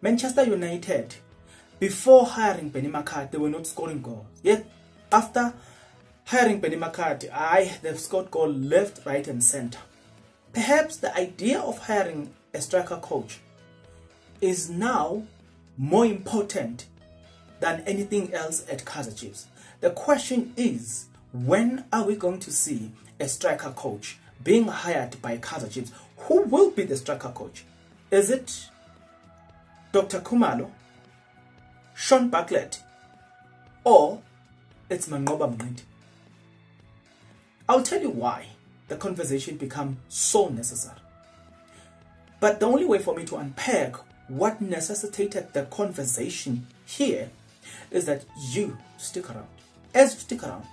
Manchester United, before hiring Benny McCarthy, they were not scoring goals. Yet, after hiring Benny McCarthy, they've scored goals left, right, and center. Perhaps the idea of hiring a striker coach is now more important than anything else at Kaizer Chiefs. The question is, when are we going to see a striker coach being hired by Kaizer Chiefs? Who will be the striker coach? Is it Dr. Khumalo, Sean Bartlett, or it's Manqoba Mnqidi? I'll tell you why the conversation becomes so necessary. But the only way for me to unpack what necessitated the conversation here is that you stick around. As you stick around,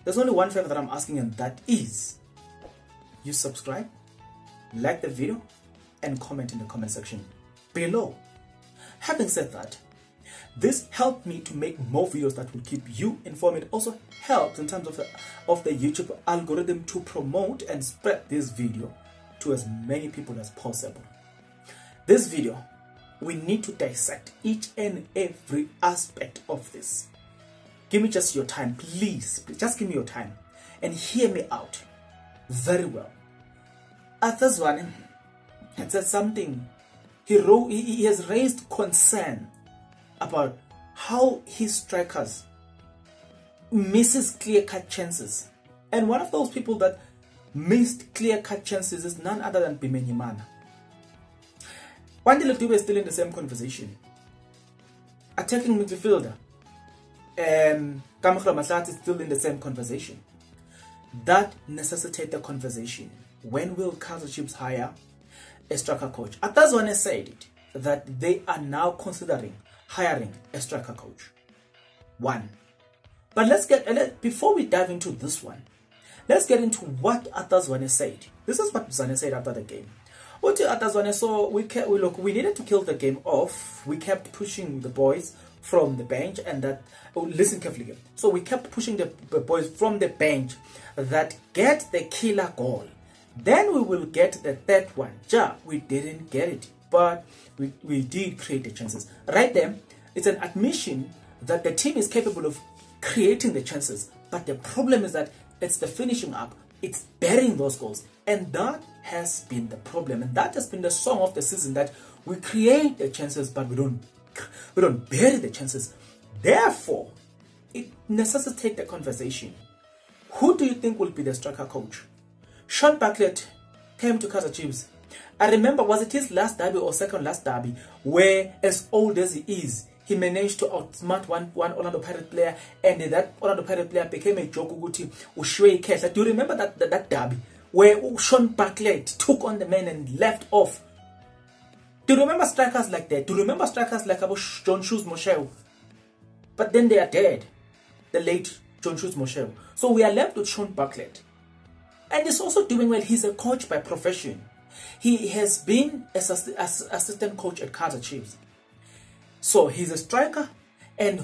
there's only one favor that I'm asking, and that is you subscribe, like the video, and comment in the comment section below. Having said that, this helped me to make more videos that will keep you informed. It also helps in terms of the YouTube algorithm to promote and spread this video to as many people as possible. This video, we need to dissect each and every aspect of this. Give me just your time, please. Just give me your time and hear me out very well. Athazwane had said something. He has raised concern about how his strikers misses clear-cut chances. And one of those people that missed clear-cut chances is none other than Bimenyimana. Wandile Dube is still in the same conversation. Attacking midfielder, Kamakra Masat is still in the same conversation. That necessitates the conversation. When will Kaizer Chiefs hire a striker coach? Athazwane said it, that they are now considering hiring a striker coach. One. But before we dive into this one, let's get into what Athazwane said. This is what Zwane said after the game. What Athazwane, so we needed to kill the game off. We kept pushing the boys from the bench, and that, listen carefully. So we kept pushing the boys from the bench that get the killer goal. Then we will get the third one. We didn't get it, but we did create the chances. Right there, it's an admission that the team is capable of creating the chances, but the problem is that it's the finishing up, it's burying those goals, and that has been the problem, and that has been the song of the season, that we create the chances but we don't bury the chances. Therefore, it necessitates the conversation. Who do you think will be the striker coach? Sean Bartlett came to Kaizer Chiefs. I remember, was it his last derby or second last derby, where, as old as he is, he managed to outsmart one Orlando Pirates player, and that Orlando Pirates player became a joke. Do you remember that derby where Sean Bartlett took on the man and left off? Do you remember strikers like that? Do you remember strikers like John Shoes Moshew? But then they are dead, the late John Shoes Moshew. So we are left with Sean Bartlett. And he's also doing well. He's a coach by profession. He has been as assistant coach at Kaizer Chiefs. So he's a striker, and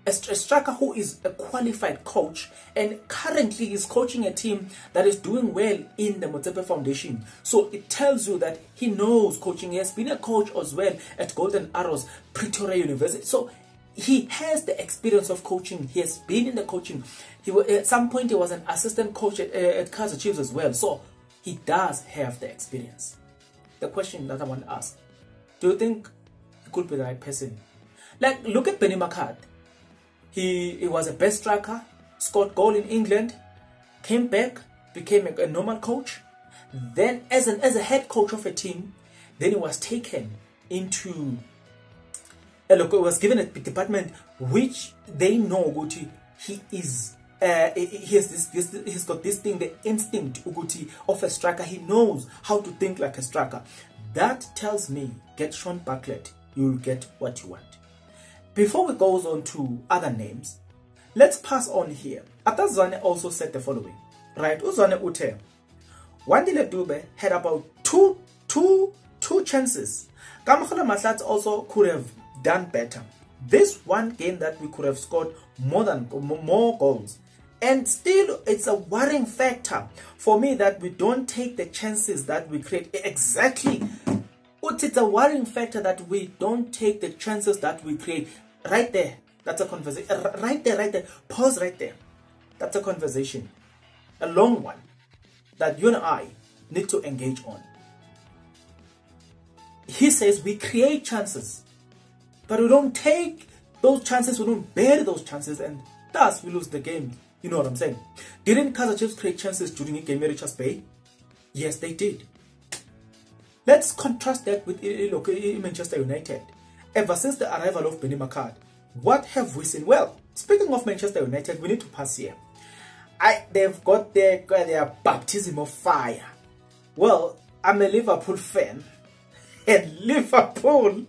a striker who is a qualified coach, and currently is coaching a team that is doing well in the Motsepe Foundation. So it tells you that he knows coaching. He has been a coach as well at Golden Arrows, Pretoria University. So he has the experience of coaching. He has been in the coaching. At some point he was an assistant coach at Kaizer Chiefs as well. So he does have the experience. The question that I want to ask, do you think he could be the right person? Like, look at Benny McCarthy. He was a best striker, scored goal in England, came back, became a normal coach. Then as a head coach of a team, then he was taken into was given a department which they know Uguti he's got this thing, the instinct Uguti of a striker. He knows how to think like a striker. That tells me, get Sean Bartlett, you'll get what you want. Before we go on to other names, let's pass on here. Athazwane also said the following, right? Uzwane ute, Wandile Dube had about two chances. Kamakhala Mahlatsi also could have done better. This one game that we could have scored more goals, and still it's a worrying factor for me that we don't take the chances that we create. Exactly. it's a worrying factor that we don't take the chances that we create. Right there, that's a conversation. Right there. Pause right there. That's a conversation. A long one that you and I need to engage on. He says we create chances, but we don't take those chances, we don't bear those chances, and thus we lose the game. You know what I'm saying? Didn't Kaizer Chiefs create chances during a game at Richards Bay? Yes, they did. Let's contrast that with Manchester United. Ever since the arrival of Benny McCart, what have we seen? Well, speaking of Manchester United, we need to pass here. They've got their baptism of fire. Well, I'm a Liverpool fan. And Liverpool,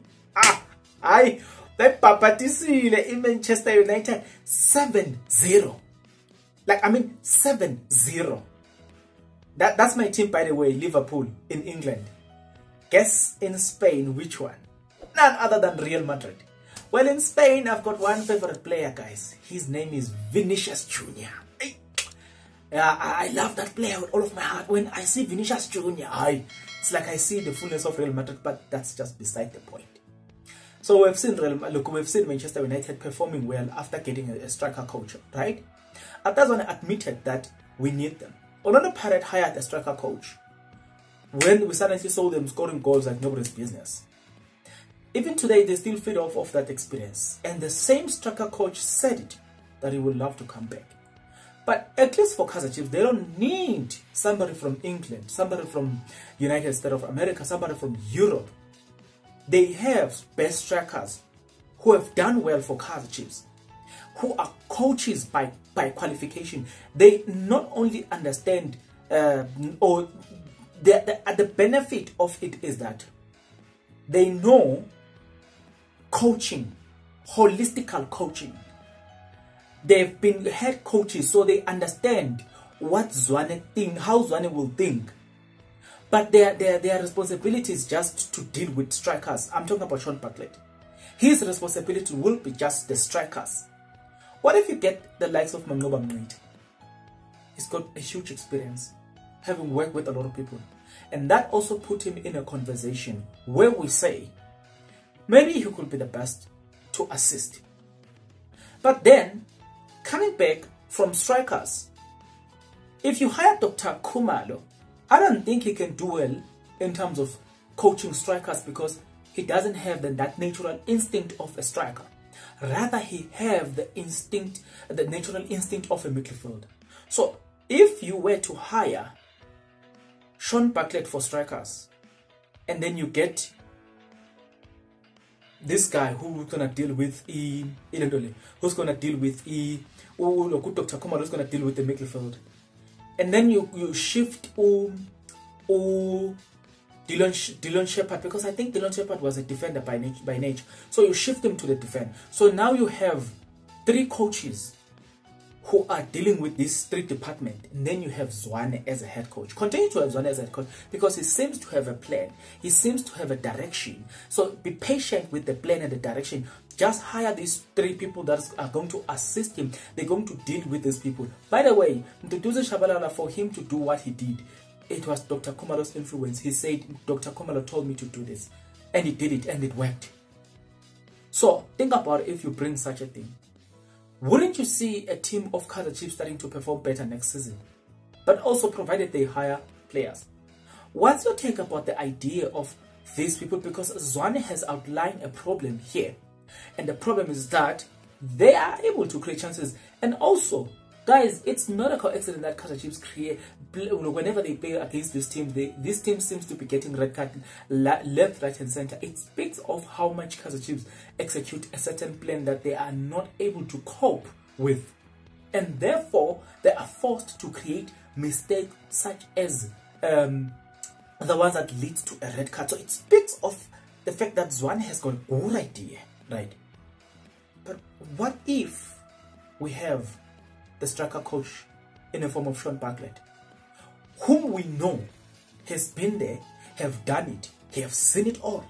they papatisile in Manchester United 7-0. Like, I mean, 7-0. That's my team, by the way, Liverpool in England. Guess in Spain, which one? None other than Real Madrid. Well, in Spain, I've got one favorite player, guys. His name is Vinicius Jr. I love that player with all of my heart. When I see Vinicius Jr., it's like I see the fullness of Real Madrid, but that's just beside the point. So we've seen Manchester United performing well after getting a striker coach, right? Atazwane admitted that we need them. Orlando Pirates hired a striker coach when we suddenly saw them scoring goals like nobody's business. Even today, they still feed off of that experience. And the same striker coach said it, that he would love to come back. But at least for Kaizer Chiefs, they don't need somebody from England, somebody from United States of America, somebody from Europe. They have best strikers who have done well for Kaizer Chiefs, who are coaches by qualification. They not only understand, or the benefit of it is that they know coaching, holistical coaching. They've been head coaches, so they understand what Zwane think, how Zwane will think. But their responsibility is just to deal with strikers. I'm talking about Sean Bartlett. His responsibility will be just the strikers. What if you get the likes of Mangoba Mngqiti? He's got a huge experience, having worked with a lot of people. And that also put him in a conversation where we say, maybe he could be the best to assist. But then, coming back from strikers, if you hire Dr. Khumalo, I don't think he can do well in terms of coaching strikers because he doesn't have that natural instinct of a striker. Rather, he have the natural instinct of a midfielder. So, if you were to hire Sean Bartlett for strikers, and then you get this guy who's gonna deal with who's gonna deal with Dr. Khumalo, who's gonna deal with the midfield, and then you shift Dylan Shepherd, because I think Dylan Shepherd was a defender by nature. So you shift him to the defense. So now you have 3 coaches who are dealing with these 3 departments, and then you have Zwane as a head coach. Continue to have Zwane as a head coach because he seems to have a plan. He seems to have a direction. So be patient with the plan and the direction. Just hire these 3 people that are going to assist him. They're going to deal with these people. By the way, Mduduzi Shabalala, for him to do what he did, it was Dr. Khumalo's influence. He said, Dr. Khumalo told me to do this. And he did it, and it worked. So think about it if you bring such a thing. Wouldn't you see a team of Kaizer Chiefs starting to perform better next season? But also provided they hire players. What's your take about the idea of these people? Because Zwane has outlined a problem here. And the problem is that they are able to create chances. And also, guys, it's not a coincidence that Kaizer Chiefs create, whenever they play against this team seems to be getting red card left, right and center. It speaks of how much Kaizer Chiefs execute a certain plan that they are not able to cope with. And therefore, they are forced to create mistakes such as the ones that lead to a red card. So it speaks of the fact that Zwane has got a good idea, right? But what if we have the striker coach in the form of Sean Bartlett, whom we know has been there, have done it, he have seen it all.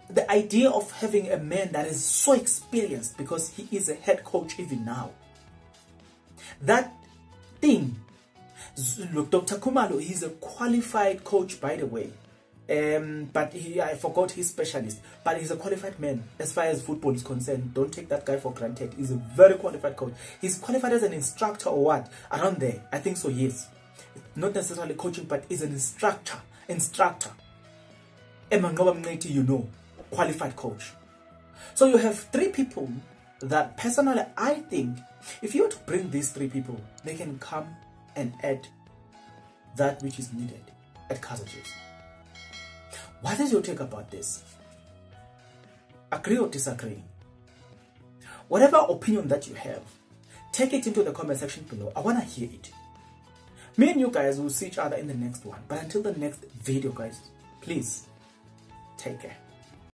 The idea of having a man that is so experienced because he is a head coach even now. That thing, look, Dr. Khumalo, he's a qualified coach, by the way. but I forgot his specialist. But he's a qualified man as far as football is concerned. Don't take that guy for granted. He's a very qualified coach. He's qualified as an instructor or what? Around there. I think so, yes. Not necessarily coaching, but he's an instructor. You know, qualified coach. So you have 3 people that personally I think if you were to bring these 3 people, they can come and add that which is needed at Kaizer Chiefs. What is your take about this? Agree or disagree? Whatever opinion that you have, take it into the comment section below. I want to hear it. Me and you guys will see each other in the next one. But until the next video, guys, please take care.